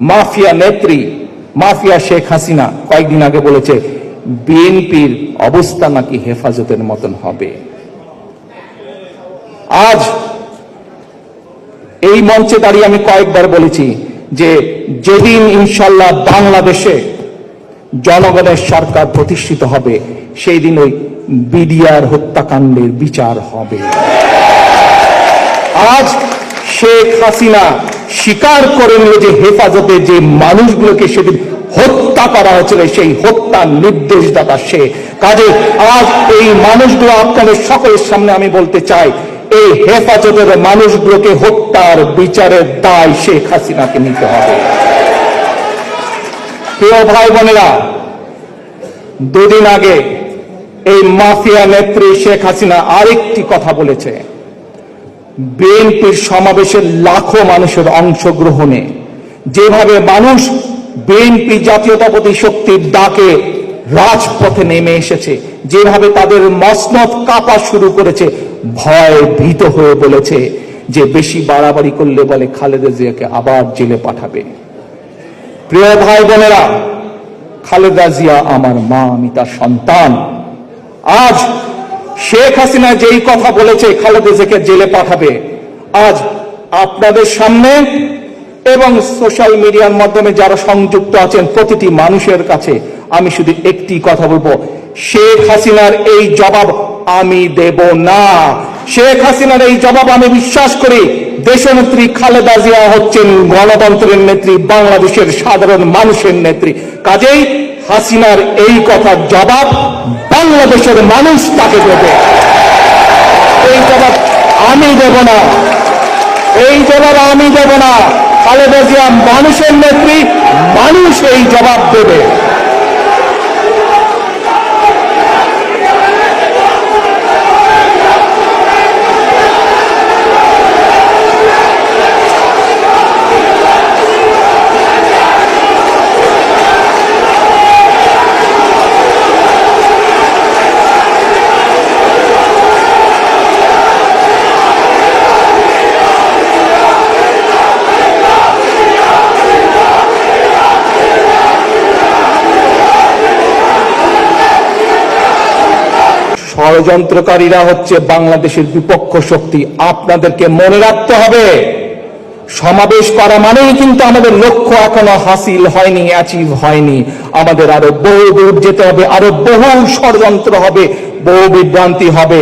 Mafia নেত্রী, mafia Sheikh Hasina কয়েকদিন আগে বলেছে বিএনপির অবস্থা নাকি হেফাজতের মতন হবে। আজ এই মঞ্চে দাঁড়িয়ে আমি কয়েকবার বলেছি যে যেদিন ইনশাল্লাহ বাংলাদেশে জনগণের সরকার প্রতিষ্ঠিত হবে সেই দিন ওই বিডিআর হত্যাকাণ্ডের বিচার হবে। আজ শেখ হাসিনা স্বীকার করে নিল যে হেফাজতে যে মানুষগুলোকে সেদিন হত্যা করা হয়েছিল সেই হত্যার নির্দেশদাতা সে। কাজে আজ এই মানুষগুলো আপনাদের সকলের সামনে আমি বলতে চাই, এই হেফাজতের মানুষগুলোকে হত্যার বিচারের দায় শেখ হাসিনাকে নিতে হবে। প্রিয় ভাই বোনেরা, দুদিন আগে এই মাফিয়া নেত্রী শেখ হাসিনা আরেকটি কথা বলেছে। বিএনপির সমাবেশে লাখো মানুষের অংশগ্রহণে যেভাবে মানুষ বিএনপি জাতীয়তাবাদী শক্তির ডাকে রাজপথে নেমে এসেছে, যেভাবে তাদের মসনদ কাঁপা শুরু করেছে, ভয় ভীত হয়ে বলেছে যে বেশি বাড়াবাড়ি করলে বলে খালেদা জিয়াকে আবার জেলে পাঠাবে। প্রিয় ভাই বোনেরা, খালেদা জিয়া আমার মা, আমি তার সন্তান। আজ শেখ হাসিনা যেই কথা বলেছে খালেদা জিয়াকে জেলে পাঠাবে, আজ আপনাদের সামনে এবং সোশ্যাল মিডিয়ার মাধ্যমে যারা সংযুক্ত আছেন প্রতিটি মানুষের কাছে আমি শুধু একটি কথা বলবো, শেখ হাসিনার এই জবাব আমি দেব না। শেখ হাসিনার এই জবাব আমি বিশ্বাস করি দেশনেত্রী খালেদা জিয়া হচ্ছেন গণতন্ত্রের নেত্রী, বাংলাদেশের সাধারণ মানুষের নেত্রী। কাজেই হাসিনার এই কথার জবাব বাংলাদেশের মানুষ তাকে দেবে। এই জবাব আমি দেব না, এই জবাব আমি দেব না। খালেদা জিয়া মানুষের নেত্রী, মানুষ এই জবাব দেবে। ষড়যন্ত্রকারীরা হচ্ছে বাংলাদেশের বিপক্ষ শক্তি। আপনাদেরকে মনে রাখতে হবে, সমাবেশ করা মানেই কিন্তু আমাদের লক্ষ্য এখনো হাসিল হয়নি, অ্যাচিভ হয়নি। আমাদের আরো বহু দূর যেতে হবে, আরো বহু ষড়যন্ত্র হবে, বহু বিভ্রান্তি হবে।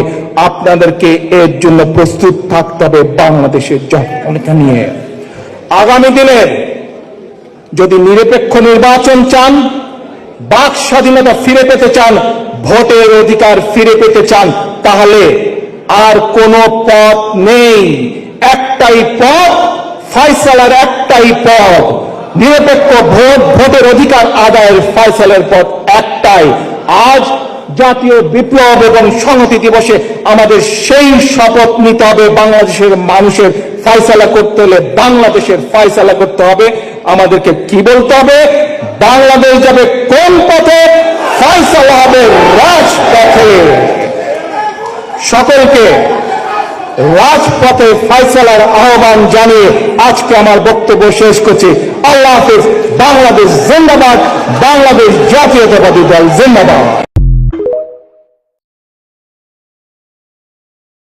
আপনাদেরকে এর জন্য প্রস্তুত থাকতে হবে বাংলাদেশের জনগণকে নিয়ে। আগামী দিনে যদি নিরপেক্ষ নির্বাচন চান, বাক স্বাধীনতা ফিরে পেতে চান, ভোটের অধিকার ফিরে পেতে চান, তাহলে আর কোনো পথ নেই। একটাই পথ, ফয়সালার একটাই পথ, নিরপেক্ষ ভোট, ভোটের অধিকার আদায়ের ফয়সালার পথ একটাই। আজ জাতীয় বিপ্লব এবং সংহতি দিবসে আমাদের সেই শপথ নিতে হবে, বাংলাদেশের মানুষের ফয়সালা করতে হলে বাংলাদেশের ফয়সালা করতে হবে। আমাদেরকে কি বলতে হবে? বাংলাদেশ যাবে কোন পথে? ফয়সালা হবে রাজপথে। সকলকে রাজপথে ফয়সালার আহ্বান জানিয়ে আজকে আমার বক্তব্য শেষ করছি। আল্লাহ হাফেজ। বাংলাদেশ জিন্দাবাদ, বাংলাদেশ জাতীয়তাবাদী দল জিন্দাবাদ।